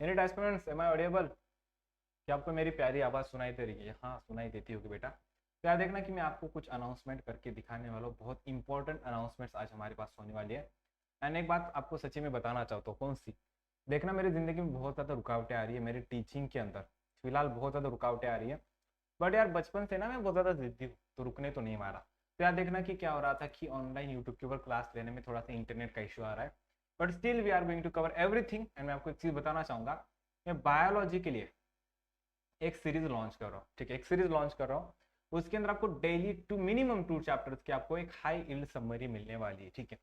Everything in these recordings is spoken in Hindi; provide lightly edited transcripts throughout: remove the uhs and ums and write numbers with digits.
मेरी स्टूडेंट्स, एम आई ऑडिएबल? क्या आपको मेरी प्यारी आवाज़ सुनाई दे रही है? हाँ, सुनाई देती होगी बेटा। तो यार देखना कि मैं आपको कुछ अनाउंसमेंट करके दिखाने वाला हूँ। बहुत इंपॉर्टेंट अनाउंसमेंट्स आज हमारे पास होने वाली है। एंड एक बात आपको सच्ची में बताना चाहता हूँ। कौन सी? देखना, मेरी ज़िंदगी में बहुत ज़्यादा रुकावटें आ रही है मेरी टीचिंग के अंदर। फिलहाल बहुत ज़्यादा रुकावटें आ रही है। बट यार बचपन से ना मैं बहुत ज़्यादा जिद्दी हूँ, तो रुकने तो नहीं मारा। तो यार देखना कि क्या हो रहा था कि ऑनलाइन यूट्यूब के ऊपर क्लास लेने में थोड़ा सा इंटरनेट का इशू आ रहा है। But still we are going to cover everything. And मैं आपको एक चीज़ बताना चाहूँगा, मैं बायोलॉजी के लिए एक सीरीज लॉन्च कर रहा हूँ। ठीक है, एक सीरीज लॉन्च कर रहा हूँ। उसके अंदर आपको डेली मिनिमम 2 चैप्टर्स की आपको एक हाई इल्ड समरी मिलने वाली है। ठीक है,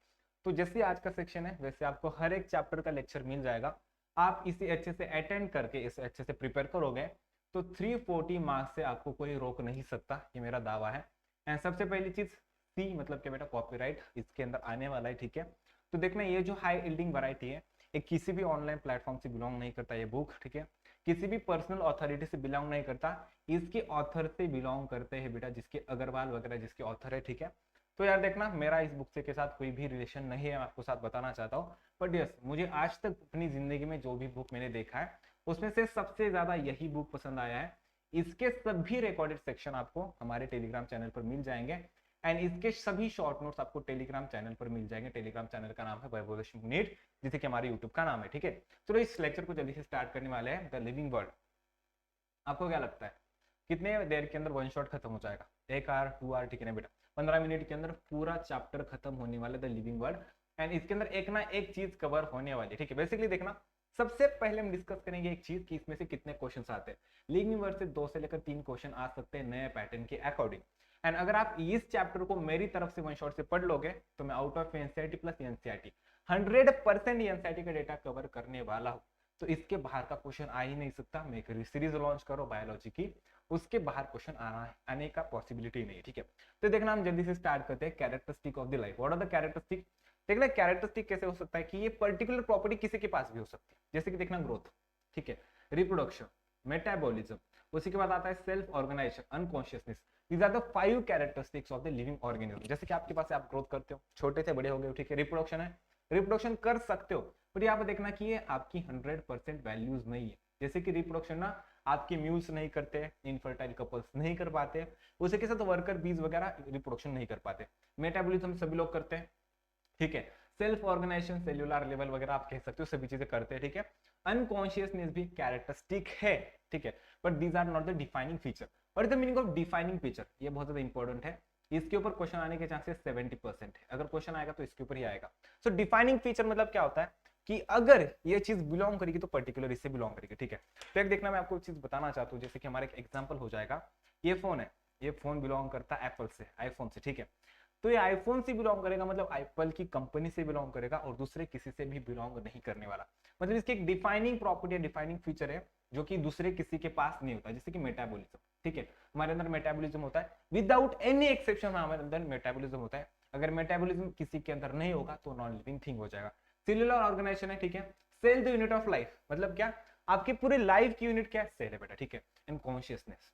तो जैसे आज का सेक्शन है वैसे आपको हर एक चैप्टर का लेक्चर मिल जाएगा। आप इसे अच्छे से अटेंड करके इसे अच्छे से प्रिपेयर करोगे तो 340 मार्क्स से आपको कोई रोक नहीं सकता, ये मेरा दावा है। एंड सबसे पहली चीज, सी मतलब क्या बेटा? कॉपीराइट इसके अंदर आने वाला है। ठीक है, तो देखना ये जो हाई इल्डिंग वैरायटी है, ये किसी भी ऑनलाइन प्लेटफॉर्म से बिलोंग नहीं करता ये बुक। ठीक है, किसी भी पर्सनल अथॉरिटी से बिलोंग नहीं करता। इसके ऑथर से बिलोंग करते हैं बेटा, जिसके अग्रवाल वगैरह जिसके ऑथर है। ठीक है, तो यार देखना मेरा इस बुक से के साथ कोई भी रिलेशन नहीं है, मैं आपको साथ बताना चाहता हूँ। बट यस, मुझे आज तक अपनी जिंदगी में जो भी बुक मैंने देखा है उसमें से सबसे ज्यादा यही बुक पसंद आया है। इसके सभी रिकॉर्डेड सेक्शन आपको हमारे टेलीग्राम चैनल पर मिल जाएंगे। एंड इसके सभी शॉर्ट नोट्स आपको टेलीग्राम चैनल पर मिल जाएंगे। टेलीग्राम चैनल का नाम है वैभव नीट, जिसे कि हमारे यूट्यूब का नाम है। ठीक है, चलो इस लेक्चर को जल्दी से स्टार्ट करने वाले हैं। The living word. आपको क्या लगता है कितने देर के अंदर वन शॉट खत्म हो जाएगा? 1 आवर 2 आवर? ठीक है ना बेटा, 15 मिनट के अंदर पूरा चैप्टर खत्म होने वाला द लिविंग वर्ड। एंड इसके अंदर एक ना एक चीज कवर होने वाली है। ठीक है, बेसिकली देखना, सबसे पहले हम डिस्कस करेंगे एक चीज कि इसमें से कितने क्वेश्चंस आते हैं। लिविंग वर्ड से 2 से लेकर 3 क्वेश्चन आ सकते हैं नए पैटर्न के अकॉर्डिंग। एंड अगर आप इस चैप्टर को मेरी तरफ से वन शॉट से पढ़ लोगे तो मैं out of NCERT plus NCERT 100% NCERT का डेटा कवर करने वाला हूँ। तो इसके बाहर का क्वेश्चन आ ही नहीं सकता। मैं एक सीरीज लॉन्च करो बायोलॉजी की, उसके बाहर क्वेश्चन आने का पॉसिबिलिटी नहीं है। ठीक है, तो देखना हम जल्दी से स्टार्ट करते हैं। Characteristic of the life, what are the characteristic? देखना कैरेक्टरिस्टिक कैसे हो सकता है कि ये पर्टिकुलर प्रॉपर्टी किसी के पास भी हो सकती है। जैसे कि देखना ग्रोथ, ठीक है, रिप्रोडक्शन, मेटाबॉलिज्म, उसी के बाद आता है self organization, unconsciousness. These are the 5 characteristics of the living organism. जैसे कि आपके पास आप ग्रोथ करते हो, छोटे से बड़े हो गए, ठीक है, रिप्रोडक्शन है, रिप्रोडक्शन कर सकते हो। बट यहाँ पे देखना कि ये आपकी 100% वैल्यूज नहीं है। जैसे कि रिप्रोडक्शन ना आपके म्यूल्स नहीं करते, इनफर्टाइल कपल्स नहीं कर पाते, उसी के साथ वर्कर बीज वगैरह रिप्रोडक्शन नहीं कर पाते। मेटाबॉलिज्म सभी लोग करते हैं। ठीक है, सेल्फ ऑर्गेनाइजेशन, सेल्यूलर लेवल वगैरह आप कह सकते हो, सभी चीजें करते हैं। ठीक है, अनकॉन्शियसनेस भी कैरेक्टरिस्टिक है। ठीक है, but these are not the defining feature. What is the meaning of defining feature? ये बहुत ज्यादा इंपॉर्टेंट है। इसके ऊपर क्वेश्चन आने के चांसेस 70% है। अगर क्वेश्चन आएगा तो इसके ऊपर ही आएगा। सो डिफाइनिंग फीचर मतलब क्या होता है कि अगर ये चीज बिलोंग करेगी तो पर्टिकुलर इससे बिलोंग करेगी। ठीक है, तो एक देखना मैं आपको एक चीज बताना चाहता हूँ। जैसे कि हमारा एक एग्जांपल हो जाएगा, ये फोन है, ये फोन बिलोंग करता है एप्पल से, आईफोन से। ठीक है, तो ये आईफोन से बिलोंग करेगा मतलब एप्पल की कंपनी से बिलोंग करेगा और दूसरे किसी से भी बिलोंग नहीं करने वाला। मतलब इसकी एक डिफाइनिंग प्रॉपर्टी है, डिफाइनिंग फीचर है जो कि दूसरे किसी के पास नहीं होता। जैसे कि मेटाबॉलिज्म, ठीक है, हमारे अंदर मेटाबॉलिज्म होता है विदाउट एनी एक्सेप्शन, हमारे अंदर मेटाबॉलिज्म होता है। अगर मेटाबॉलिज्म किसी के अंदर नहीं होगा तो नॉन लिविंग थिंग हो जाएगा। सेल्यूलर ऑर्गेनाइजेशन है, ठीक है, cell the unit of life, मतलब क्या? आपकी पूरी लाइफ की यूनिट क्या है? सेल है बेटा। ठीक है, एंड कॉन्शियसनेस,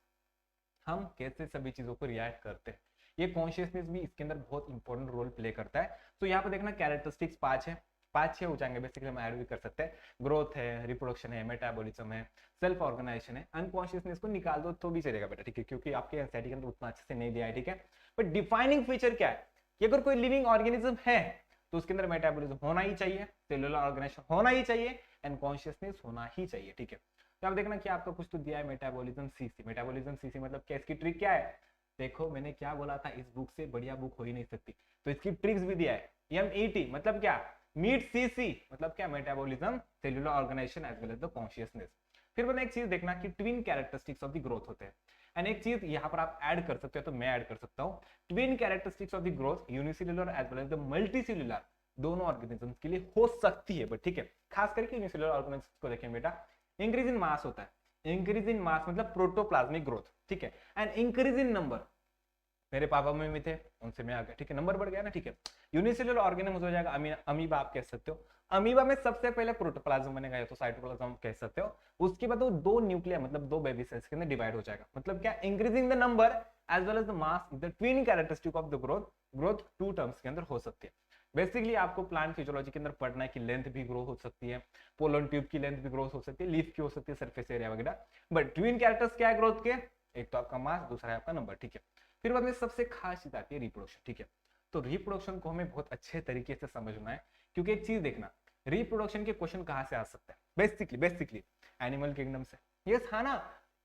हम कैसे सभी चीजों को रिएक्ट करते हैं, ये कॉन्शियसनेस भी इसके अंदर बहुत इंपॉर्टेंट रोल प्ले करता है। तो यहाँ पे देखना कैरेक्टरिस्टिक्स 5 है, 5-6 हो जाएंगे बेसिकली, हम ऐड भी कर सकते हैं। ग्रोथ है, रिप्रोडक्शन है, मेटाबॉलिज्म है, सेल्फ ऑर्गेनाइजेशन है, अनकॉन्शियसनेस को निकाल दो तो भी चलेगा बेटा। ठीक है, क्योंकि आपके एनसीईआरटी के अंदर उतना अच्छे से नहीं दिया है। ठीक है, बट डिफाइनिंग फीचर क्या है कि अगर कोई लिविंग ऑर्गेनिज्म है तो उसके अंदर मेटाबॉलिज्म होना ही चाहिए, सेलुलर ऑर्गेनाइजेशन होना ही चाहिए, एंड कॉन्शियसनेस होना ही चाहिए। ठीक है, तो आप देखना कि आपका कुछ तो दिया है मेटाबॉलिज्म सीसी। मेटाबॉलिज्म सीसी मतलब क्या? इसकी ट्रिक क्या है? देखो मैंने क्या बोला था, इस बुक से बढ़िया बुक हो ही नहीं सकती। तो इसकी ट्रिक्स भी दिया है। MET मतलब क्या? मीट सीसी मतलब क्या? Metabolism, cellular organization as well as the consciousness. फिर मैंने एक चीज देखना कि twin characteristics of the growth होते हैं। एंड एक चीज यहाँ पर आप ऐड कर सकते हो, तो मैं ऐड कर सकता हूँ, twin characteristics of the growth unicellular as well as the multicellular दोनों ऑर्गेनिजम्स के लिए हो सकती है। बट ठीक है, खास करके यूनिसेल्युलर ऑर्गेनिजम्स को देखें बेटा, इंक्रीज इन मास होता है। इंक्रीज इन मास मतलब प्रोटोप्लाज्मिक ग्रोथ। ठीक है, एंड इंक्रीज इन नंबर, मेरे पापा में भी थे, उनसे मैं आ गया। ठीक है, नंबर बढ़ गया ना। ठीक है, यूनिसेल्युलर ऑर्गेनिज्म हो जाएगा अमीबा, आप कह सकते हो। अमीबा में सबसे पहले प्रोटोप्लाज्म बनेगा, तो साइटोप्लाज्म कह सकते हो। उसके बाद वो 2 न्यूक्लिया मतलब 2 बेबी सेल्स के अंदर डिवाइड हो जाएगा। मतलब क्या? Increasing the number as well as the mass, the twin characteristic of the growth. Growth 2 terms के अंदर हो सकती है। बेसिकली आपको प्लांट फिजियोलॉजी के अंदर पढ़ना है कि लेंथ भी ग्रो हो सकती है, पोलन ट्यूब की लेंथ भी ग्रो हो सकती है, लीफ की हो सकती है, सरफेस एरिया वगैरह। बट ट्विन कैरेक्टर्स क्या है ग्रोथ के, एक तो आपका मास, दूसरा है आपका नंबर, ठीक है। फिर बाद में सबसे खास चीज आती है रिप्रोडक्शन, ठीक है। तो रिप्रोडक्शन को हमें बहुत अच्छे तरीके से समझना है, क्योंकि एक चीज देखना, रिप्रोडक्शन के क्वेश्चन कहाँ से आ सकता है, बेसिकली एनिमल किंगडम से। यस, हाँ ना,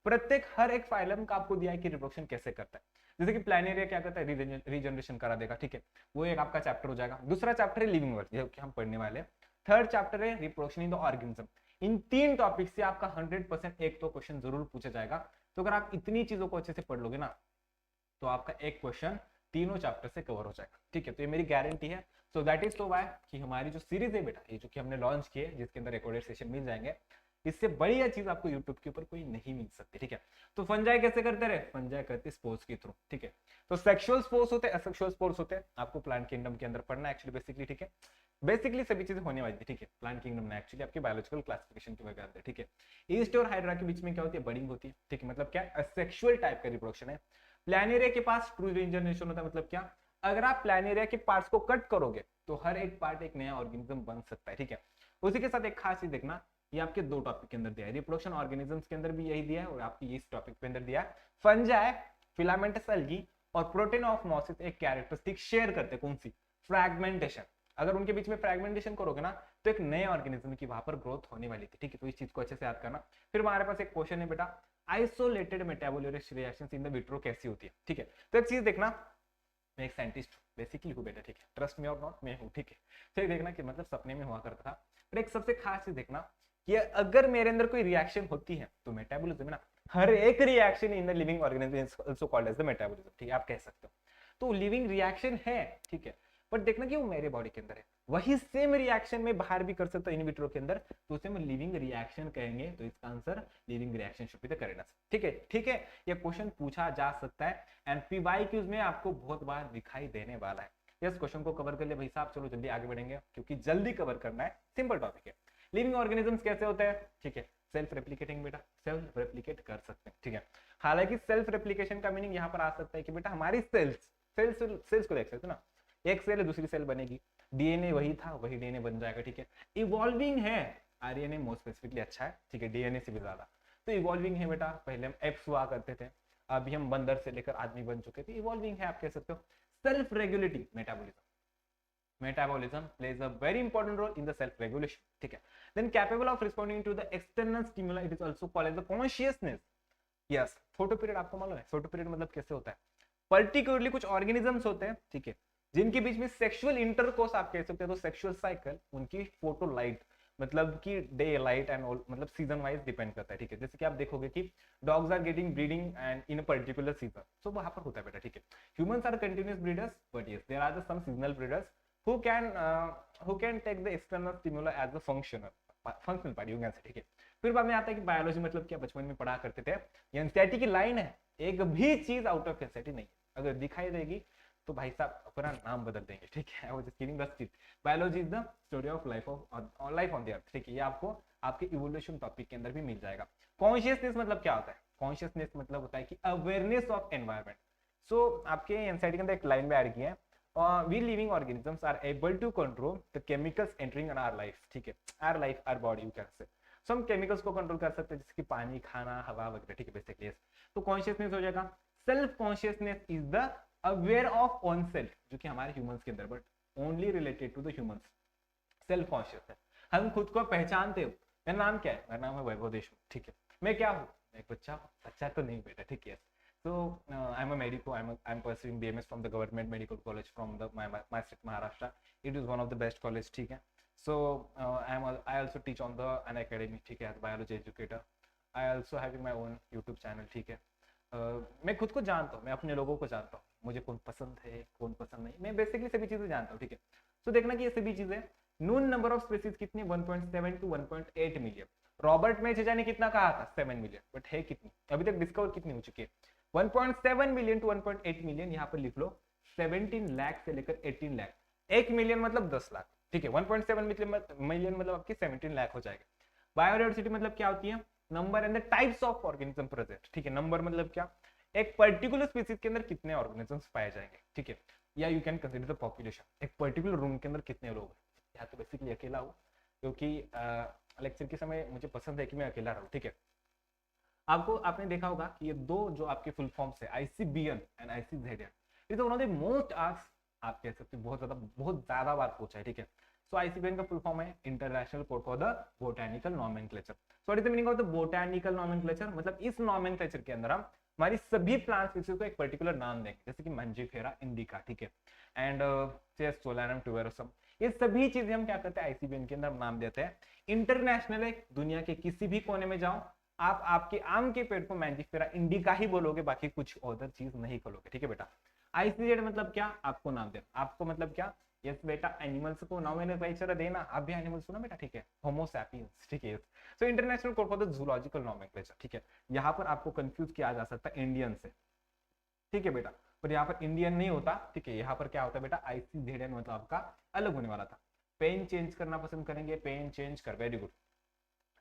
प्रत्येक हर एक फाइलम का आपको दिया है कि रिप्रोडक्शन कैसे करता है। जैसे कि प्लानेरिया क्या करता है, रीजनरेशन करा देगा, ठीक है, वो एक आपका चैप्टर हो जाएगा। दूसरा चैप्टर है लिविंग वर्क, जो कि हम पढ़ने वाले हैं। थर्ड चैप्टर है reproduction in the organism. In 3 topic से आपका 100% एक तो क्वेश्चन जरूर पूछा जाएगा। तो अगर आप इतनी चीजों को अच्छे से पढ़ लोगे ना, तो आपका एक क्वेश्चन तीनों चैप्टर से कवर हो जाएगा, ठीक है। तो ये मेरी गारंटी है। सो दैट इज तो वाई कि हमारी जो सीरीज है बेटा, ये जो कि हमने लॉन्च की है, जिसके अंदर रिकॉर्डेड सेशन मिल जाएंगे, इससे बढ़िया चीज आपको यूट्यूब के ऊपर कोई नहीं मिल सकती, ठीक है। तो फंजाई कैसे करते रहे, फंजाई करते स्पोर्ट्स के थ्रू, ठीक है। तो सेक्सुअल स्पोर्ट्स होते हैं, असेक्सुअल स्पोर्ट्स होते हैं, आपको प्लांट किंगडम के अंदर पढ़ना है एक्चुअली, बेसिकली, ठीक है। बेसिकली सभी चीजें होने वाली थी, ठीक है। प्लांट किंगडम में एक्चुअली आपकी बायोलॉजिकल क्लासिफिकेशन की वजह से, ठीक है। ईस्ट और हाइड्रा के बीच में क्या होती है, बडिंग होती है, ठीक है। मतलब क्या, असेक्सुअल टाइप का रिप्रोडक्शन है। प्लानेरिया के पास ट्रू रीजनरेशन होता है, मतलब क्या, अगर आप प्लानेरिया के पार्ट्स को कट करोगे तो हर एक पार्ट एक नया ऑर्गेनिज्म बन सकता है, ठीक है। उसी के साथ एक खास चीज देखना, ये आपके 2 टॉपिक के अंदर दिया है, रिप्रोडक्शन ऑर्गेनिजम्स के अंदर भी यही दिया है, और आपकी इस टॉपिक के अंदर दिया है। फंजाई, फिलामेंटस एल्गी और प्रोटीन ऑफ मॉसिस एक कैरेक्टरिस्टिक शेयर करते हैं, कौन सी, फ्रैगमेंटेशन। अगर उनके बीच में फ्रैगमेंटेशन करोगे ना, तो एक नए ऑर्गेनिज्म की वहां पर ग्रोथ होने वाली थी, ठीक है। तो इस चीज को अच्छे से याद करना। फिर हमारे पास एक क्वेश्चन है बेटा, isolated metabolic reactions in the vitro कैसी होती है, ठीक है। तो एक चीज देखना, मैं एक साइंटिस्ट बेसिकली हूँ बेटा, ठीक है, ट्रस्ट मी और नॉट, मैं हूँ, ठीक है। तो देखना कि मतलब सपने में हुआ करता था। पर एक सबसे खास चीज देखना कि अगर मेरे अंदर कोई रिएक्शन होती है, तो मेटाबॉलिज्म है ना, हर एक reaction in the living organism is also called as the metabolism, ठीक है, आप कह सकते हो। तो लिविंग रिएक्शन है, ठीक है, बट देखना कि वो मेरे बॉडी के अंदर है, वही सेम रिएक्शन में बाहर भी कर सकता है इन विट्रो के अंदर, तो उसे हम लिविंग रिएक्शन कहेंगे। तो इसका answer living reaction should be the correct answer, ठीक है, ठीक है। ये क्वेश्चन पूछा जा सकता है एंड पीवाईक्यूज में आपको बहुत बार दिखाई देने वाला है। इस क्वेश्चन को कवर कर ले भाई साहब, चलो जल्दी आगे बढ़ेंगे, क्योंकि जल्दी कवर करना है, सिंपल टॉपिक है। लिविंग ऑर्गेनिजम्स कैसे होते हैं, ठीक है, सेल्फ रेप्लिकेटिंग बेटा, सेल्फ रेप्लिकेट कर सकते हैं, ठीक है। हालांकि सेल्फ रेप्लिकेशन का मीनिंग यहाँ पर आ सकता है कि बेटा हमारी सेल्स को देख सकते हो ना, एक सेल है, दूसरी सेल बनेगी, डीएनए वही था, वही डीएनए बन जाएगा, ठीक है। इवॉल्विंग है, आरएनए मोर स्पेसिफिकली अच्छा है, ठीक है, डीएनए से भी ज्यादा। तो इवॉल्विंग है बेटा, पहले हम एप्स हुआ करते थे, अभी हम बंदर से लेकर आदमी बन चुके थे, इवॉल्विंग है, आप कह सकते हो। Self regulating metabolism plays a very important role in the self regulation, ठीक है। then capable of responding to the external stimuli, it is also called as the consciousness, yes। Photo period आपको मालूम है, फोटो पीरियड मतलब कैसे होता है, पर्टिकुलरली कुछ ऑर्गेनिजम्स होते हैं, ठीक है, जिनके बीच में सेक्सुअल इंटरकोर्स आप कह सकते हो, तो सेक्सुअल साइकिल उनकी फोटो लाइट, मतलब कि डे लाइट एंड ऑल, मतलब सीजन वाइज डिपेंड करता है, ठीक है। जैसे कि आप देखोगे कि dogs are getting breeding and in a particular season, so वहां पर होता है बेटा, ठीक है। Humans are continuous breeders, but yes there are some seasonal breeders who can take the external stimuli as a functional part, you can say, ठीक है। फिर बाद में आता है कि बायोलॉजी मतलब क्या, बचपन में पढ़ा करते थे, ये एनसीईआरटी की लाइन है, एक भी चीज आउट ऑफ एनसीईआरटी नहीं है, अगर दिखाई देगी तो भाई साहब अपना नाम बदल देंगे, ठीक है। I was just giving the stat, biology is the story of life on the earth, ठीक है। ये आपको आपके इवोल्यूशन टॉपिक के अंदर भी मिल जाएगा। कॉन्शियसनेस मतलब क्या होता है, कॉन्शियसनेस मतलब होता है कि अवेयरनेस ऑफ एनवायरमेंट। सो आपके एनसीईआरटी के अंदर एक लाइन में ऐड किया है, we living organisms are able to control the chemicals entering in our life, ठीक है, our life, our body, you can say। so हम chemicals को कंट्रोल कर सकते हैं, जैसे कि पानी, खाना, हवा वगैरह, ठीक है, बेसिकली। तो कॉन्शियसनेस हो जाएगा, self consciousness is the aware of on self, जो कि हमारे ह्यूमंस के अंदर, but only related to the humans, self conscious है, हम खुद को पहचानते हो। मेरा नाम क्या है, मेरा नाम है वैभव देशमुख, ठीक है। मैं क्या हूँ, एक बच्चा हूँ, बच्चा तो नहीं बेटा, ठीक है। So I'm a medico. I'm pursuing BMS from the Government Medical College from my state Maharashtra. It is one of the best college, ठीक है। So I also teach on the an academy, ठीक है, as biology educator. I also having my own YouTube channel, ठीक है। मैं खुद को जानता हूँ, मैं अपने लोगों को जानता हूँ, मुझे कौन पसंद है कौन पसंद नहीं, मैं बेसिकली सभी चीजें जानता हूँ, ठीक है। तो देखना कि ये सभी चीजें, नून नंबर ऑफ स्पीसीज कितनी, 1.7 to 1.8 मिलियन। रॉबर्ट मेचेजा ने कितना कहा था, 7 मिलियन, बट है कितनी, अभी तक डिस्कवर कितनी हो चुकी है, 1.7 मिलियन टू 1.8 मिलियन। यहाँ पर लिख लो 17 लाख से लेकर 18 लाख, 1 मिलियन मतलब 10 लाख, ठीक है। 1.7 मिलियन मतलब आपकी 17 लाख हो जाएगा। बायोडाइवर्सिटी मतलब क्या होती है, number and the types of organism present, ठीक है। नंबर मतलब क्या, एक पर्टिकुलर स्पीसीज के अंदर कितने ऑर्गेनिजम्स पाए जाएंगे, ठीक है, या you can consider the population, एक पर्टिकुलर रूम के अंदर कितने लोग हैं। या तो बेसिकली अकेला हूँ, क्योंकि लेक्चर के समय मुझे पसंद है कि मैं अकेला रहूँ, ठीक है। आपने देखा होगा कि ये दो जो आपके फुल फॉर्म्स है, ICBN and ICZN, it is one of the most asked, आप कह सकते हो बहुत ज्यादा बार पूछा है, ठीक है। सो ICBN का फुल फॉर्म है international code for the botanical nomenclature. So what is the meaning of the botanical nomenclature, मतलब इस नॉमेनक्लेचर के अंदर हम हमारी सभी प्लांट स्पीसीज को एक पर्टिकुलर नाम देंगे, जैसे कि मंजीफेरा इंडिका, ठीक है, एंड सोलानम ट्यूबेरोसम, ये सभी चीजें हम क्या करते हैं ICBN के अंदर नाम देते हैं। इंटरनेशनल है, दुनिया के किसी भी कोने में जाओ, आप आपके आम के पेड़ को मैंजीफेरा इंडिका ही बोलोगे, बाकी कुछ अदर चीज नहीं बोलोगे, ठीक है बेटा। ICZ मतलब क्या, आपको नाम देना, आपको मतलब क्या, यस बेटा, एनिमल्स को नॉमेनक्लेचर देना, आप भी एनिमल सुना बेटा, ठीक है, होमो सैपियंस, ठीक है। So international code for the zoological nomenclature, ठीक है। यहाँ पर आपको कंफ्यूज किया जा सकता है इंडियन से, ठीक है बेटा, पर यहाँ पर इंडियन नहीं होता, ठीक है। यहाँ पर क्या होता है बेटा, ICZN मतलब आपका अलग होने वाला था। पेन चेंज करना पसंद करेंगे, पेन चेंज कर, वेरी गुड,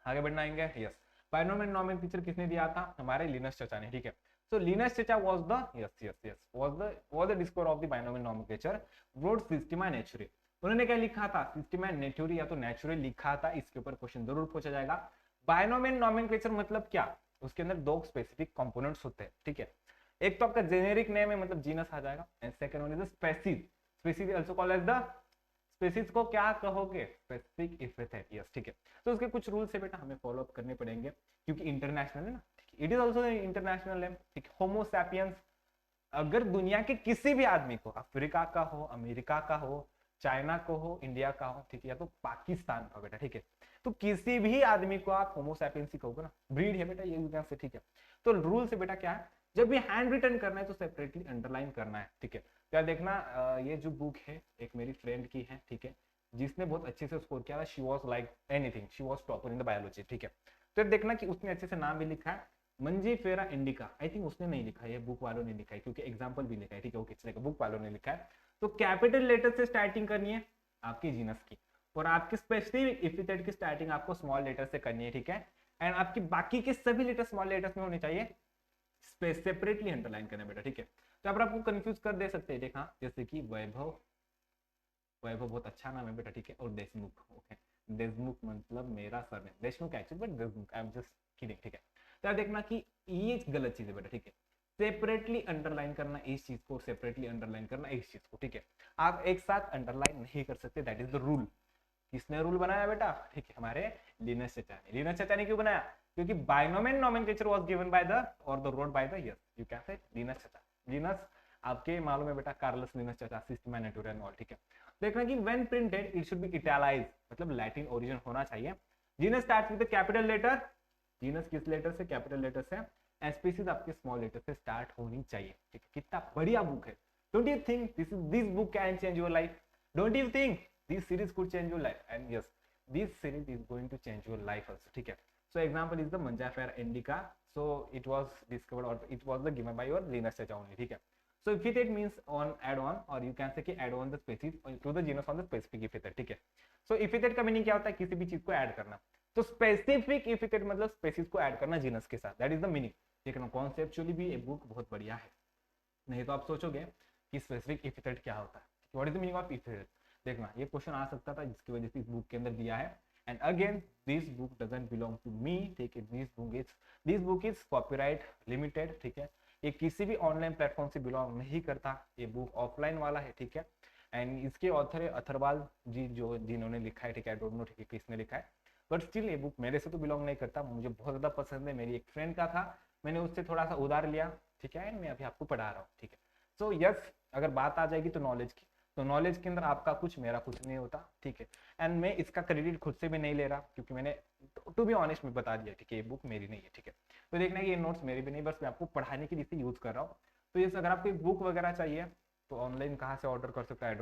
आगे बढ़ना आएंगे, यस। बायनोमियल नॉमेनक्लेचर किसने दिया था, हमारे लिनस चचा ने, ठीक है। सो लिनस चचा was the discover of the binomial nomenclature, wrote सिस्टेमा नेचुरी। उन्होंने क्या लिखा था, सिस्टेमा नेचुरी या तो नेचुरल लिखा था, इसके ऊपर क्वेश्चन जरूर पूछा जाएगा। बायनोमियल नॉमेनक्लेचर मतलब क्या, उसके अंदर दो स्पेसिफिक कंपोनेंट्स होते हैं, ठीक है। एक तो आपका जेनेरिक नेम है, मतलब जीनस आ जाएगा, and second one is the species, species also called as the, species को क्या कहोगे, स्पेसिफिक एपिथेट, यस, ठीक है। तो उसके कुछ रूल्स है बेटा, हमें फॉलो अप करने पड़ेंगे, क्योंकि इंटरनेशनल है ना, it is also international name, ठीक, होमो सैपियंस। अगर दुनिया के किसी भी आदमी को, अफ्रीका का हो, अमेरिका का हो, चाइना को हो, इंडिया का हो, ठीक है, या तो पाकिस्तान का बेटा, ठीक है, तो किसी भी आदमी को आप होमो सैपियंस ही कहोगे ना, ब्रीड है बेटा ये से, ठीक है। तो रूल से बेटा क्या है, जब भी हैंड रिटन करना है तो सेपरेटली अंडरलाइन करना है, ठीक है। तो यार देखना, ये जो बुक है एक मेरी फ्रेंड की है, ठीक है, जिसने बहुत अच्छे से स्कोर किया था, she was like anything, she was topper in the biology, ठीक है। तो देखना कि उसने अच्छे से नाम भी लिखा है, मंजीफेरा इंडिका, आई थिंक उसने नहीं लिखा है, बुक वालों ने लिखा है, क्योंकि एग्जांपल भी लिखा है, ठीक है, वो किसने, बुक वालों ने लिखा है। तो कैपिटल लेटर से स्टार्टिंग करनी है आपकी जीनस की, और आपकी स्पेसिफिक एपिथेट की स्टार्टिंग आपको स्मॉल लेटर से करनी है, ठीक है। एंड आपकी बाकी के सभी लेटर स्मॉल लेटर्स में होने चाहिए, सेपरेटली अंडरलाइन करना बेटा, ठीक है। तो अब आपको कंफ्यूज कर दे सकते हैं, देखा, जैसे कि वैभव, वैभव बहुत अच्छा नाम है बेटा, ठीक है, और देशमुख, ओके, देशमुख मतलब मेरा surname, Deshmukh actually, but Deshmukh, I am just kidding, ठीक है। तो आप देखना कि ये गलत चीज है बेटा, ठीक है, सेपरेटली अंडरलाइन करना इस चीज को, सेपरेटली अंडरलाइन करना इस चीज को, ठीक है, आप एक साथ अंडरलाइन नहीं कर सकते, दैट इज द रूल। किसने रूल बनाया बेटा, ठीक है, हमारे लिनस चचा ने। लिनस चचा ने क्यों बनाया, क्योंकि binomial nomenclature was given by the, और the road by the, yes, you can say Linnaeus चचा। लिनस आपके मालूम है बेटा, कार्लस लिनस चचा, सिस्टेमा नेटुरा एंड ऑल, ठीक है। देखना कि when printed it should be italicised, मतलब लैटिन ओरिजिन होना चाहिए। Genus starts with the capital letter, genus किस लेटर से, कैपिटल लेटर से, एंड स्पीशीज आपके स्मॉल लेटर से स्टार्ट होनी चाहिए, ठीक है। कितना बढ़िया बुक है, don't you think this book can change your life, don't you think this series could change your life, and yes, this series is going to change your life also, ठीक है। So example is the Manjafera indica, so it was discovered or it was the given by your Linus chacha only, ठीक है। So epithet means on, add on, or you can say कि add on the species to the genus on the specific epithet, ठीक है। So epithet का मीनिंग क्या होता है, किसी भी चीज को ऐड करना, तो स्पेसिफिक epithet मतलब स्पेसीज को ऐड करना जीनस के साथ, दैट इज द मीनिंग। देखना कॉन्सेप्चुअली भी ये बुक बहुत बढ़िया है, नहीं तो आप सोचोगे कि स्पेसिफिक epithet क्या होता है, what is the meaning of epithet। देखना ये क्वेश्चन आ सकता था, जिसकी वजह से इस बुक के अंदर दिया है। And again this book doesn't belong to me, ठीक है, this book is copyright limited, ठीक है, ये किसी भी ऑनलाइन प्लेटफॉर्म से बिलोंग नहीं करता, ये बुक ऑफलाइन वाला है, ठीक है। एंड इसके ऑथर है अथरवाल जी, जो जिन्होंने लिखा है, ठीक है, आई डोंट नो, ठीक है, किसने लिखा है, बट स्टिल ये बुक मेरे से तो बिलोंग नहीं करता, मुझे बहुत ज्यादा पसंद है, मेरी एक फ्रेंड का था, मैंने उससे थोड़ा सा उधार लिया, ठीक है, मैं अभी आपको पढ़ा रहा हूँ, ठीक है। सो यस, अगर बात आ जाएगी तो नॉलेज की, तो नॉलेज के अंदर आपका कुछ मेरा कुछ नहीं होता, ठीक है। एंड मैं इसका क्रेडिट खुद से भी नहीं ले रहा, क्योंकि मैंने टू बी ऑनेस्ट में बता दिया, ठीक है, ये बुक मेरी नहीं है, ठीक है। तो देखना है ये नोट्स मेरे भी नहीं, बस मैं आपको पढ़ाने के लिए इसे यूज कर रहा हूँ। तो ये अगर आपको बुक वगैरह चाहिए तो ऑनलाइन कहाँ से ऑर्डर कर सकता है, आई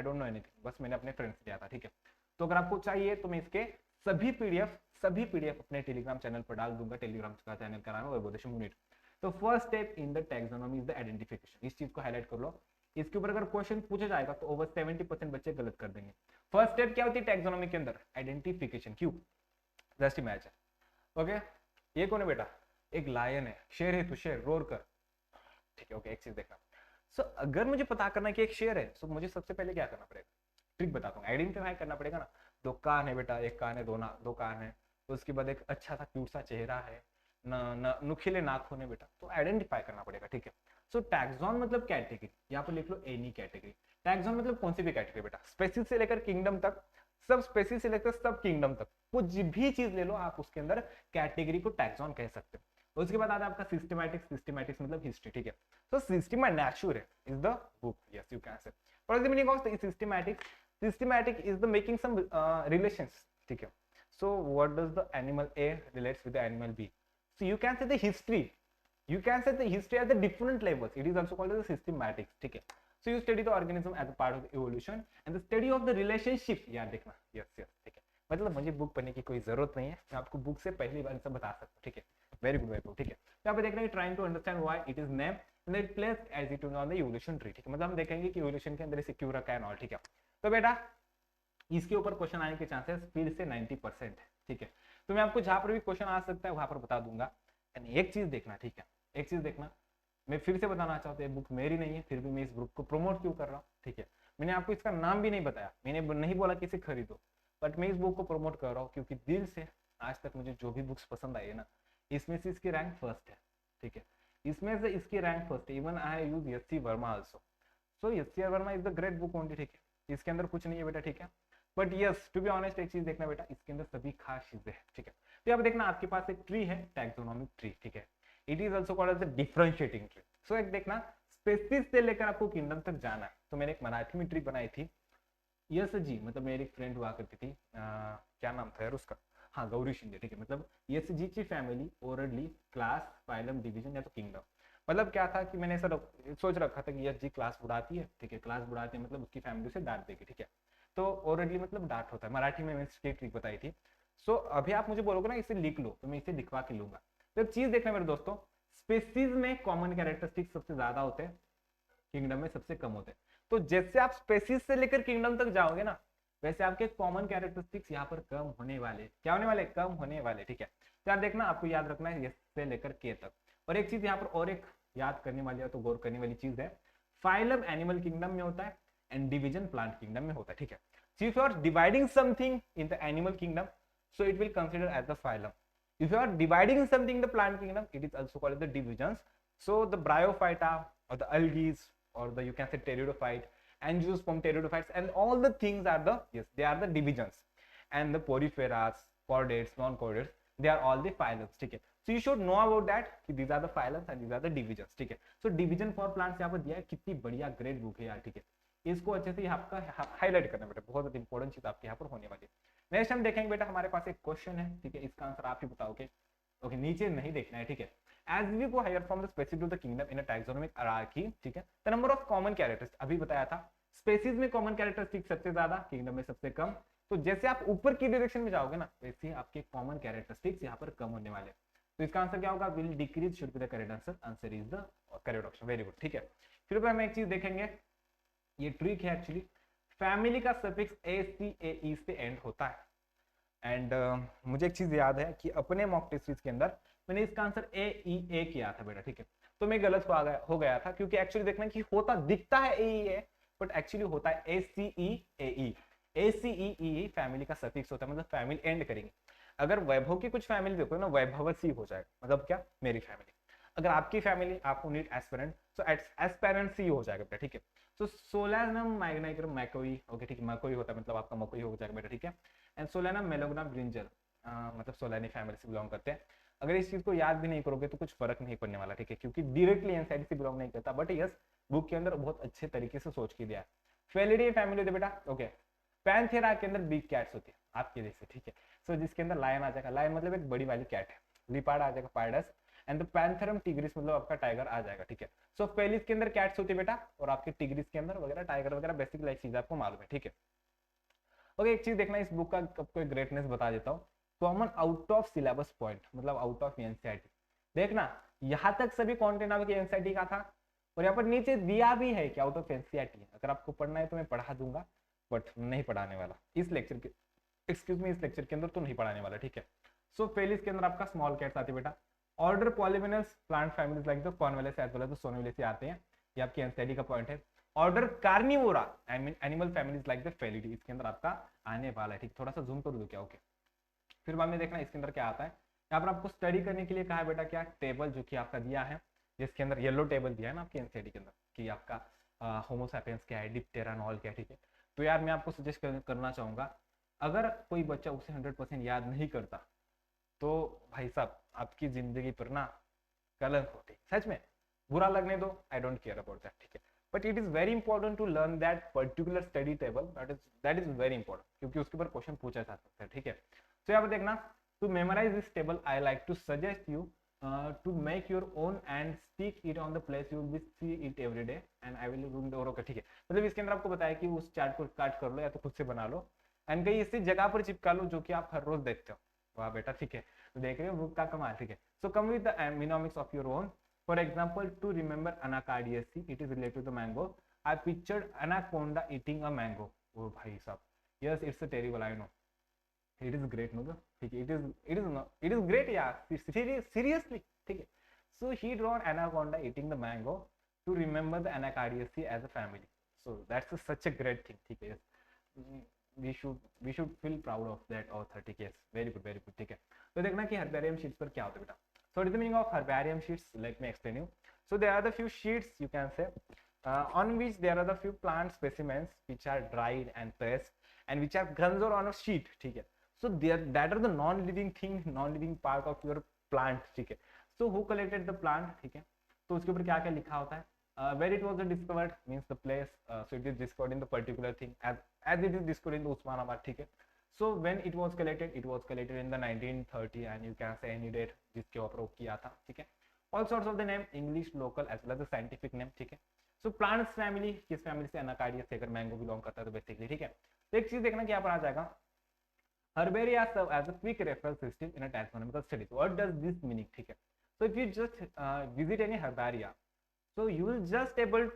डोंट नो एनीथिंग, बस मैंने अपने फ्रेंड से लिया था, ठीक है। तो अगर आपको चाहिए तो मैं इसके सभी पीडीएफ अपने टेलीग्राम चैनल पर डाल दूंगा, टेलीग्राम का चैनल का नाम है वैभवदेशम यूनिट। तो first step in the taxonomy is the identification, इस चीज को हाईलाइट कर लो, इसके ऊपर अगर क्वेश्चन पूछा जाएगा तो ओवर 70% बच्चे गलत कर देंगे। फर्स्ट स्टेप क्या होती है टैक्सोनॉमी के अंदर, आइडेंटिफिकेशन, क्यों, जस्ट इमेजिन, ओके, ये कौन है बेटा, एक लायन है, शेर है तू, शेर रोर कर, ठीक है। ओके, एक चीज देखना। सो अगर मुझे पता करना कि एक शेर है, तो मुझे सबसे पहले क्या करना पड़ेगा, ट्रिक बताता हूँ, आइडेंटिफाई करना पड़ेगा ना। दो कान है बेटा, एक कान है, दो कान है, तो उसके बाद एक अच्छा सा क्यूट सा चेहरा है, नुकीले नाखून है बेटा, तो आइडेंटिफाई करना पड़ेगा, ठीक है। सो टैक्सॉन मतलब कैटेगरी, यहाँ पर लिख लो एनी कैटेगरी। टैक्सॉन मतलब कौन सी भी कैटेगरी बेटा, स्पेसीज से लेकर किंगडम तक, सब स्पेसीज से लेकर सब किंगडम तक, कुछ भी चीज ले लो आप, उसके अंदर कैटेगरी को टैक्सॉन कह सकते हो। उसके बाद आता है आपका सिस्टमैटिक्स, सिस्टमैटिक्स मतलब हिस्ट्री, ठीक है। So system and nature is the book, yes you can say. What is the meaning of systematics? Systematic is the making some relations, ठीक है। So what does the animal A relates with the animal B? So you can say the history, you can say the history at the different levels, it is also called as the systematics, ठीक है। So you study the organism as a part of the evolution and the study of the relationship, यार देखना, yes yes, ठीक है। मतलब मुझे बुक पढ़ने की कोई जरूरत नहीं है, मैं आपको बुक से पहली बार सब बता सकता हूँ, ठीक है। वेरी गुड वैभव, ठीक है। यहाँ पे देखना है trying to understand why it is name in the place as it is on the evolution tree, ठीक है। मतलब हम देखेंगे कि इवोल्यूशन के अंदर इसे क्यों रखा है और, ठीक है। तो बेटा इसके ऊपर क्वेश्चन आने के चांसेस फिर से 90%, ठीक है। तो मैं आपको जहां पर भी क्वेश्चन आ सकता है वहां पर बता दूंगा। यानी एक चीज देखना, ठीक है, एक चीज देखना, मैं फिर से बताना चाहता हूँ, बुक मेरी नहीं है, फिर भी मैं इस बुक को प्रमोट क्यों कर रहा हूँ, ठीक है। मैंने आपको इसका नाम भी नहीं बताया, मैंने नहीं बोला कि इसे खरीदो, बट मैं इस बुक को प्रमोट कर रहा हूँ क्योंकि दिल से आज तक मुझे जो भी बुक्स पसंद आई है ना, इसमें से इसकी रैंक फर्स्ट है, ठीक है। इसमें से इसकी रैंक फर्स्ट है। Even I use SC. Verma also. So SC. Verma is the great book only, ठीक है। इसके अंदर कुछ नहीं है बेटा, ठीक है। But yes, to be honest एक चीज देखना बेटा, इसके अंदर सभी खास चीजें हैं, ठीक है। तो यहाँ पे देखना आपके पास एक ट्री है, टैक्सोनॉमिक ट्री, ठीक है। It is also called as the differentiating tree. So एक देखना, स्पेसीज से लेकर आपको किंगडम तक जाना है। तो मैंने एक मराठी में ट्री बनाई थी, यस जी, मतलब मेरी एक फ्रेंड हुआ करती थी, क्या नाम था यार उसका, हाँ गौरी शिंदे, ठीक है। मतलब यस जी की फैमिली, ओरडली, क्लास, फाइलम, डिवीजन या तो किंगडम। मतलब क्या था कि मैंने ऐसा सोच रखा था कि यस जी क्लास बुढ़ाती है, ठीक है, क्लास बुढ़ाती है मतलब उसकी फैमिली से डांट देगी, ठीक है। तो ओरडली मतलब डांट होता है, मराठी में मैंने इसकी ट्रिक बताई थी। सो अभी आप मुझे बोलोगे ना इसे लिख लो, तो मैं इसे लिखवा के लूंगा। तो एक चीज देखना मेरे दोस्तों, स्पेसीज में कॉमन कैरेक्टरिस्टिक सबसे ज्यादा होते हैं, किंगडम में सबसे कम होते हैं। तो जैसे आप स्पेसीज से लेकर किंगडम तक जाओगे ना, वैसे आपके कॉमन कैरेक्टरिस्टिक्स यहाँ पर कम होने वाले, क्या होने वाले, कम होने वाले, ठीक है। तो यार देखना, आपको याद रखना है एस से लेकर के तक। और एक चीज यहाँ पर और एक याद करने वाली है, तो गौर करने वाली चीज है, फाइलम एनिमल किंगडम में होता है एंड डिवीजन प्लांट किंगडम में होता है, ठीक है। So if you are dividing something in the animal kingdom, so it will consider as the phylum. If you are dividing something in the plant kingdom, it is also called the divisions. So the bryophyta or the algae or the you can say pteridophyte, angiosperm pteridophytes, and all the things are the, yes, they are the divisions. And the poriferas, chordates, non-chordates, they are all the phylums, ठीक है। So you should know about that कि these are the phylums and these are the divisions, ठीक है। So division for plants यहाँ पर दिया है, कितनी बढ़िया ग्रेट बुक है यार, ठीक है। इसको अच्छे से आपका हाईलाइट करना बेटा, बहुत इंपॉर्टेंट चीज आपके यहाँ पर होने वाली है। नेक्स्ट हम देखेंगे बेटा, हमारे पास एक क्वेश्चन है, ठीक है, इसका आंसर आप ही बताओगे। ओके, नीचे नहीं देखना है, ठीक है। As we go higher from the species to the kingdom in a taxonomic hierarchy, ठीक है, the number of common characters, अभी बताया था स्पेसीज में कॉमन कैरेक्टरिस्टिक सबसे ज्यादा, किंगडम में सबसे कम। तो जैसे आप ऊपर की डायरेक्शन में जाओगे ना, वैसे आपके कॉमन कैरेक्टरिस्टिक्स यहाँ पर कम होने वाले। तो इसका आंसर क्या होगा, will decrease should be the correct answer, answer is the correct option, very good, ठीक है। फिर हम एक चीज देखेंगे, ये ट्रिक है एक्चुअली, फैमिली का सफिक्स ए सी ए ई से एंड होता है। एंड मुझे एक चीज याद है कि अपने मॉक टेस्ट के अंदर मैंने इसका आंसर ए ई ए किया था बेटा, ठीक है। तो मैं गलत हो गया था, क्योंकि एक्चुअली देखना कि होता दिखता है ए ई ए, बट एक्चुअली होता है ए सी ई ए ई। ए सी ई ई फैमिली का सफिक्स होता है, मतलब फैमिली एंड करेंगे। अगर वैभव की कुछ फैमिली देखो ना, वैभवसी हो जाएगा, मतलब क्या, मेरी फैमिली। अगर आपकी फैमिली, आपको नीड एस्पेरेंट, सो एस्पेरेंसी हो जाएगा बेटा, ठीक है। तो सोलानम मैग्नाइग्रम मैकोई, ओके ठीक है, मैकोई होता है, मतलब आपका मकोई हो जाएगा बेटा, ठीक है। एंड सोलानम मेलोग्राम ब्रिंजल, मतलब सोलानी फैमिली से बिलोंग करते हैं। अगर इस चीज को याद भी नहीं करोगे तो कुछ फर्क नहीं पड़ने वाला, ठीक है, क्योंकि डायरेक्टली एनसाइडी से बिलोंग नहीं करता, बट यस बुक के अंदर बहुत अच्छे तरीके से सोच के दिया है। फेलिडी फैमिली होती है बेटा, ओके। पैंथेरा के अंदर बिग कैट्स होती है आपके जैसे, ठीक है। सो जिसके अंदर लायन आ जाएगा, लायन मतलब एक बड़ी वाली कैट है, लिपार्ड आ जाएगा, पार्डस, एंड द पैंथेरम टिग्रिस मतलब आपका टाइगर आ जाएगा, ठीक है। सो फेलिस के अंदर कैट्स होती है बेटा, और आपके टिग्रिस के अंदर वगैरह टाइगर वगैरह बेसिक लाइक चीज आपको मालूम है, ठीक है। ओके, एक चीज देखना, इस बुक का आपको एक ग्रेटनेस बता देता हूँ, common out of syllabus point, मतलब आउट ऑफ एनसीईआरटी। देखना यहाँ तक सभी कंटेंट आपके एनसीईआरटी का था, और यहाँ पर नीचे दिया भी है कि आउट ऑफ एनसीईआरटी। अगर आपको पढ़ना है तो मैं पढ़ा दूंगा, बट नहीं पढ़ाने वाला इस लेक्चर के, एक्सक्यूज मी, इस लेक्चर के अंदर तो नहीं पढ़ाने वाला, ठीक है। सो फेलिस के अंदर आपका स्मॉल कैट्स आती है बेटा, order Polymoniales plant families like the Convolvulaceae as well as the Solanaceae आते हैं, ये आपकी एनसीईआरटी का पॉइंट है। Order Carnivora I mean animal families like the Felidae, इसके अंदर आपका आने वाला है, ठीक। थोड़ा सा जूम कर दो क्या, ओके। फिर बाद में देखना इसके अंदर क्या आता है। यहाँ पर आपको स्टडी करने के लिए कहा है बेटा क्या, टेबल जो कि आपका दिया है, जिसके अंदर येलो टेबल दिया है ना आपकी एनसीईआरटी के अंदर कि आपका होमो सैपियंस क्या है, डिप्टेरा नॉल क्या है, ठीक है। तो यार मैं आपको सजेस्ट करना चाहूंगा, अगर कोई बच्चा उसे 100% याद नहीं करता तो भाई साहब आपकी जिंदगी पर ना कलंक होती, सच में। बुरा लगने दो, I don't care about that, ठीक है। But it is very important to learn that particular study table, that is very important, क्योंकि उसके ऊपर क्वेश्चन पूछा जा सकता है, ठीक है। तो यहाँ पर देखना, to memorize this table I like to suggest you to make your own and stick it on the place you will see it every day and I will room door, okay, ठीक है। मतलब इसके अंदर आपको बताया कि उस चार्ट को काट कर लो या तो खुद से बना लो एंड कहीं इसी जगह पर चिपका लो जो कि आप हर रोज देखते हो। वाह बेटा, ठीक है, तो देख रहे हो बुक का कमाल, ठीक है। So come with the mnemonics of your own. For example, to remember anacardiaceae, it is related to the mango. I pictured anaconda eating a mango. Oh भाई साहब, yes, it's a terrible, I know. It is great, no? ठीक है, it is great, यार, seriously, ठीक है। So he drawn anaconda eating the mango to remember the anacardiaceae as a family. So that's such a great thing, ठीक है। Yes. We should feel proud of that author, ठीक है। Yes, very good, ठीक है। तो देखना कि herbarium sheets पर क्या होता है बेटा। So what is the meaning of herbarium sheets? Let me explain you. So there are the few sheets, you can say, on which there are the few plant specimens which are dried and pressed and which are guns on a sheet, ठीक है। So that are the non-living thing, non-living part of your plant, ठीक है। So who collected the plant, ठीक है। तो उसके ऊपर क्या क्या लिखा होता है, where it was discovered means the place, so it is discovered in the particular thing as it is discovered in the Usmanabad, ठीक है। So when it was collected in the 1930 and you can say any date जिसके ऊपर वो किया था, ठीक है। All sorts of the name, English, local as well as the scientific name, ठीक है। So plants family, किस फैमिली से, अनाकार्डिया से अगर मैंगो बिलोंग करता है तो बेसिकली, ठीक है। तो एक चीज देखना कि यहाँ पर आ जाएगा, herbaria serve as a quick reference system in a taxonomical study. So what does this meaning, ठीक है। So if you just visit any herbaria, so you will just able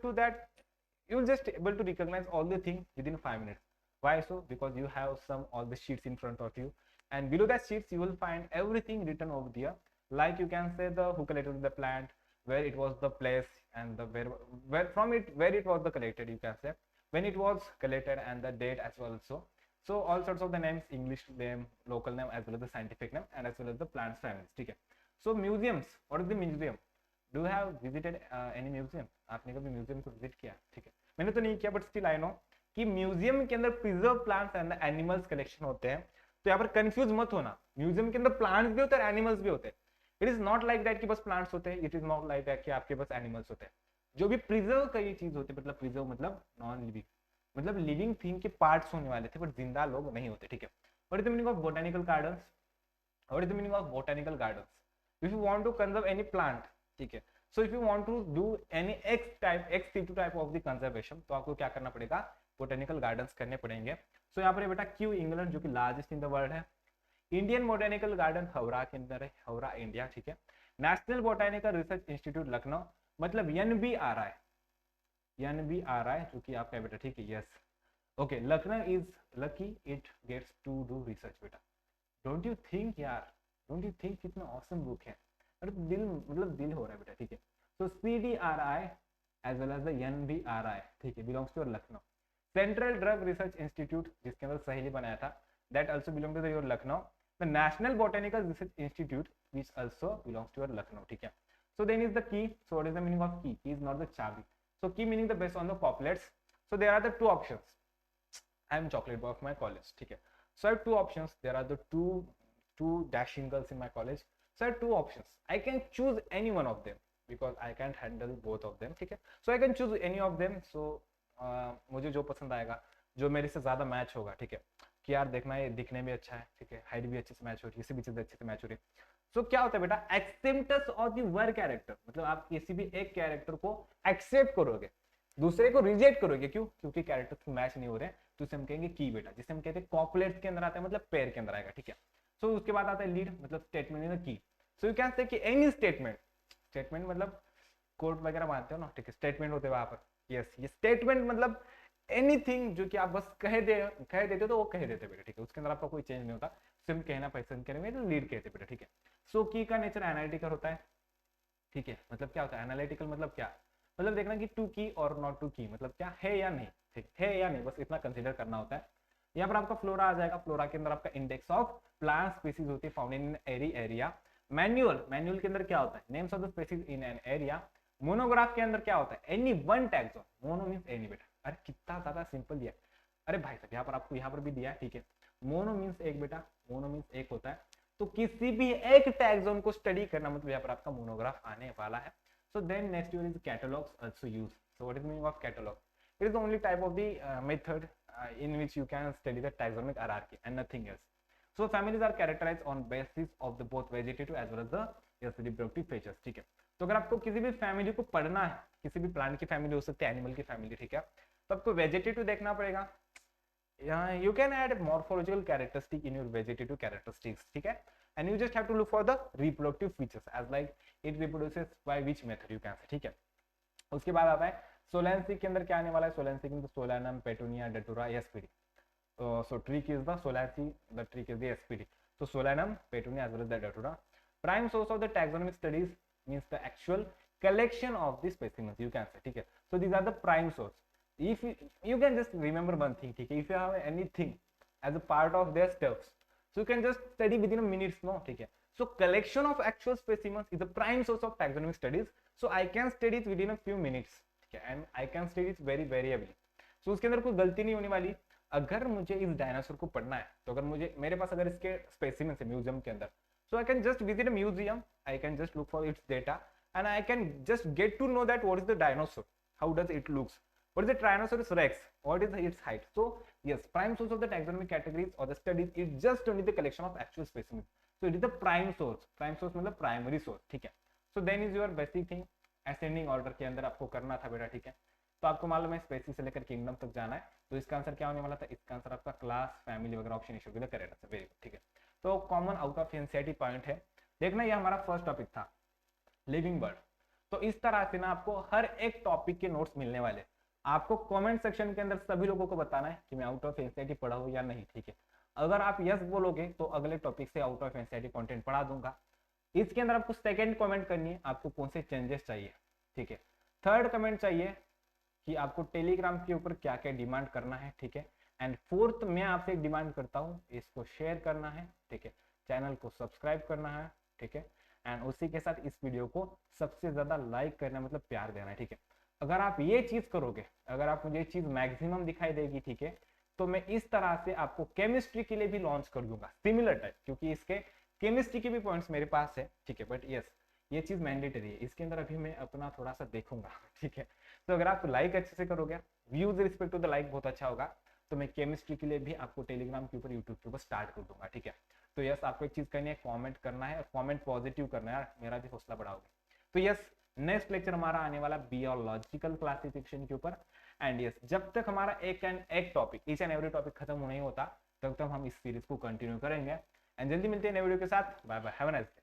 to recognize all the things within 5 minutes. Why so? Because you have all the sheets in front of you, and below that sheets you will find everything written over there, like you can say who collected the plant, where it was the place, and where it was the collected, you can say when it was collected and the date as well also. So all sorts of the names, English name, local name as well as the scientific name and as well as the plants families, ठीक है। So museums, what is the museum? Do you have visited any museum? आपने कभी म्यूजियम को विजिट किया, ठीक है। मैंने तो नहीं किया, बट स्टिल आई नो कि म्यूजियम के अंदर preserve plants and animals collection होते हैं। तो यहाँ पर कंफ्यूज मत होना, म्यूजियम के अंदर प्लांट्स भी होते हैं, एनिमल्स भी होते हैं। It is not like that कि बस प्लांट्स होते हैं, it is not like that कि आपके पास एनिमल्स होते हैं। जो भी प्रिजर्व का ये चीज होती है, मतलब प्रिजर्व मतलब नॉन लिविंग, मतलब लिविंग थिंग के पार्ट्स होने वाले थे, बट जिंदा लोग नहीं होते, ठीक है। What is the meaning of botanical gardens? What is the meaning of botanical gardens? If you want to conserve any plant, ठीक है, so if you want to do any x type of the conservation, तो आपको क्या करना पड़ेगा, बोटेनिकल गार्डन्स करने पड़ेंगे। सो यहाँ पर बेटा क्यू इंग्लैंड जो कि लार्जेस्ट इन द वर्ल्ड है, इंडियन बोटेनिकल गार्डन हावड़ा के अंदर है, हावड़ा इंडिया, ठीक है। National botanical research institute Lucknow, मतलब NBRI जो कि आपका बेटा, ठीक है, yes, okay. Lucknow is lucky it gets to do research बेटा, डोंट यू थिंक यार, डोंट यू थिंक कितना ऑसम बुक है, दिल मतलब दिल हो रहा है बेटा, ठीक है। So CDRI as well as the NBRI, ठीक है, belongs to Lucknow. Central drug research institute जिसके अंदर सहेली बनाया था, that also belong to your Lucknow. The national botanical research institute which also belongs to your Lucknow, ठीक है। So then is the key, so what is the meaning of key is not the चाबी। So key meaning the based on the poplets. So there are the two options. I am chocolate boy of my college, ठीक है। So I have two options. There are the two dashing girls in my college. So I have two options. I can choose any one of them because I can't handle both of them, ठीक है। So I can choose any of them. So मुझे जो पसंद आएगा, जो मेरे से ज्यादा मैच होगा, ठीक है, कि यार देखना ये दिखने में अच्छा है, ठीक है, हाइट भी अच्छे से मैच हो रही है, किसी भी चीज अच्छे से मैच हो रही है। सो क्या होता है बेटा, acceptance of the one character, मतलब आप किसी भी एक कैरेक्टर को एक्सेप्ट करोगे, दूसरे को रिजेक्ट करोगे, क्यों? क्योंकि कैरेक्टर्स मैच नहीं हो रहे, तो इसे हम कहेंगे की बेटा, जिसे हम कहते हैं कॉपलेट्स के अंदर आता है, मतलब पेयर के अंदर आएगा, ठीक है। सो उसके बाद आता है लीड, मतलब statement in the key. So you can से कि एनी स्टेटमेंट मतलब कोर्ट वगैरह मानते हो ना, ठीक है, स्टेटमेंट होते हैं वहां पर, यस, ये स्टेटमेंट मतलब एनीथिंग जो कि आप बस कह देते हो तो वो कह देते बेटा, ठीक है, उसके अंदर आपका कोई चेंज नहीं होता। सिर्फ कहना पसंद करेंगे तो लीड कहते बेटा, ठीक है। सो की का नेचर एनालिटिकल होता है, ठीक है। मतलब क्या होता है एनालिटिकल, मतलब क्या, मतलब देखना कि टू की और नॉट टू की, मतलब क्या है या नहीं, ठीक है या नहीं, बस इतना कंसीडर करना होता है। यहाँ पर आपका फ्लोरा आ जाएगा, फ्लोरा के अंदर आपका इंडेक्स ऑफ प्लांट स्पीसीज होती है फाउंड इन एरी एरिया। मैनुअल, मैनुअल के अंदर क्या होता है names of the species in an area. Monograph के अंदर क्या होता है any one taxon, mono means any बेटा, अरे कितना ज्यादा सिंपल दिया है। अरे भाई साहब यहाँ पर आपको यहाँ पर भी दिया है, ठीक है। मोनो मींस एक बेटा, मोनो मींस एक होता है, तो किसी भी एक टैक्सॉन को स्टडी करना मतलब यहाँ पर आपका मोनोग्राफ आने वाला है। So then next one is catalogs also used. So what is the meaning of catalog? It is the only type of the method in which you can study the taxonomic hierarchy and nothing else. So families are characterized on basis of the both vegetative as well as the reproductive features, ठीक है। तो अगर आपको किसी भी फैमिली को पढ़ना है, किसी भी प्लांट की फैमिली हो सकती है, एनिमल की फैमिली, ठीक है, तो आपको वेजिटेटिव देखना पड़ेगा। You can add morphological characteristic in your vegetative characteristics, ठीक है, and you just have to look for the reproductive features as like it reproduces by which method you can say, ठीक है। उसके बाद आता है सोलेंसी के अंदर क्या आने वाला है, सोलेंसी के अंदर Solanum, Petunia, Datura, SPD. So trick is the solanacea, the trick is the SPD. So solanum, petunia as well as the datura. Prime source of the taxonomic studies means the actual collection of the specimens, you can say, ठीक है। So these are the prime source. If you can just remember one thing, ठीक है, if you have anything as a part of their steps, so you can just study within a minutes, no, ठीक है। So collection of actual specimens is the prime source of taxonomic studies. So I can study it within a few minutes, ठीक है, and I can study it very variably. So उसके अंदर कोई गलती नहीं होने वाली। अगर मुझे इस डायनासोर को पढ़ना है तो अगर मुझे मेरे पास अगर इसके स्पेसिमेंस है म्यूजियम के अंदर, so I can just visit a museum, I can just look for its data and I can just get to know that what is the dinosaur, how does it looks, what is the Tyrannosaurus rex, what is its height. So yes, prime source of the taxonomic categories or the studies is just only the collection of actual specimens. So it is the prime source. Prime source मतलब primary source, ठीक है। So then is your basic thing, ascending order के अंदर आपको करना था बेटा, ठीक है। तो आपको मालूम है स्पेसीज से लेकर किंगडम तक जाना है, तो इसका आंसर क्या होने वाला था, इसका आंसर आपका क्लास, फैमिली वगैरह ऑप्शन इशू के लिए करेक्ट आंसर, वेरी गुड, ठीक है। तो common out of NCERT point है, देखना ये हमारा फर्स्ट टॉपिक था लिविंग बर्ड। तो इस तरह से ना आपको हर एक टॉपिक के नोट्स मिलने वाले, आपको कमेंट सेक्शन के अंदर सभी लोगों को बताना है कि मैं आउट ऑफ एनसीईआरटी पढ़ा हूं या नहीं, ठीक है। अगर आप यस बोलोगे तो अगले टॉपिक से आउट ऑफ एनसीईआरटी कंटेंट पढ़ा दूंगा। इसके अंदर आपको सेकंड कमेंट करनी है, आपको कौन से चेंजेस चाहिए, ठीक है। थर्ड कमेंट चाहिए कि आपको टेलीग्राम के ऊपर क्या क्या डिमांड करना है, ठीक है। एंड फोर्थ मैं आपसे एक डिमांड करता हूँ, इसको शेयर करना है, ठीक है, चैनल को सब्सक्राइब करना है, ठीक है, एंड उसी के साथ इस वीडियो को सबसे ज्यादा लाइक करना मतलब प्यार देना है, ठीक है। अगर आप ये चीज करोगे, अगर आप मुझे ये चीज मैक्सिमम दिखाई देगी, ठीक है, तो मैं इस तरह से आपको केमिस्ट्री के लिए भी लॉन्च कर दूंगा सिमिलर टाइप, क्योंकि इसके केमिस्ट्री के भी पॉइंट्स मेरे पास है, ठीक है। बट यस ये चीज मैंडेटरी है, इसके अंदर अभी मैं अपना थोड़ा सा देखूंगा, ठीक है। तो अगर आप लाइक अच्छे से करोगे, views respect to the like बहुत अच्छा होगा, तो मैं केमिस्ट्री के लिए भी आपको टेलीग्राम के ऊपर, यूट्यूब के ऊपर स्टार्ट कर दूंगा, ठीक है। तो यस आपको एक चीज करनी है, कमेंट करना है और कमेंट पॉजिटिव करना है, मेरा भी हौसला बढ़ाओगे। तो यस नेक्स्ट लेक्चर हमारा आने वाला बियोलॉजिकल क्लासिफिकेशन के ऊपर। एंड यस जब तक हमारा एक topic, each and every topic खत्म नहीं होता, तब तक हम इस सीरीज को कंटिन्यू करेंगे। एंड जल्दी मिलते हैं नए वीडियो के साथ, bye bye, have a nice day.